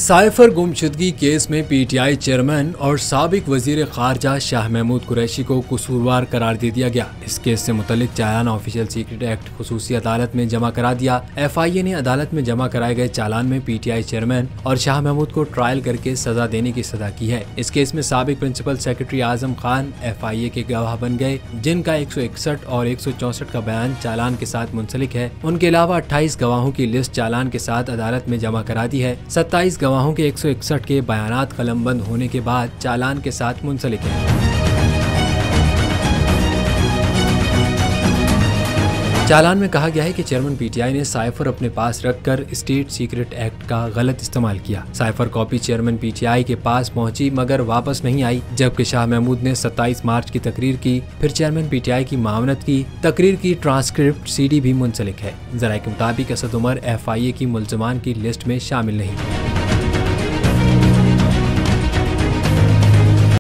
Cipher गुमशुदगी case में PTI chairman और साबिक वजीर खारजा शाह महमूद कुरैशी को कसूरवार करार दे दिया गया। इस केस से मुतल्लिक चालान ऑफिशियल सीक्रेट एक्ट खुसूसी अदालत में जमा करा दिया। FIA ने अदालत में जमा कराए गए चालान में पीटीआई चेयरमैन और शाह महमूद को ट्रायल करके सजा देने की सजा की है। इस केस में साबिक principal secretary Azam Khan FIA के गवाह बन गए, जिनका 161 और 164 का बयान चालान के साथ मुंसलिक है। उनके अलावा 28 गवाहों की लिस्ट चालान के साथ अदालत में जमा करा दी है। 27 गवाहों के 161 के बयानात कलमबंद होने के बाद चालान के साथ मुंसलिक है। चालान में कहा गया है कि चेयरमैन पीटीआई ने साइफर अपने पास रखकर स्टेट सीक्रेट एक्ट का गलत इस्तेमाल किया। साइफर कॉपी चेयरमैन पीटीआई के पास पहुंची मगर वापस नहीं आई, जबकि शाह महमूद ने 27 मार्च की तकरीर की। फिर चेयरमैन पीटीआई की मामनत की तकरीर की ट्रांसक्रिप्ट CD भी मुंसलिक है। जराये के मुताबिक असद उमर FIA की मुल्ज़मान की लिस्ट में शामिल नहीं।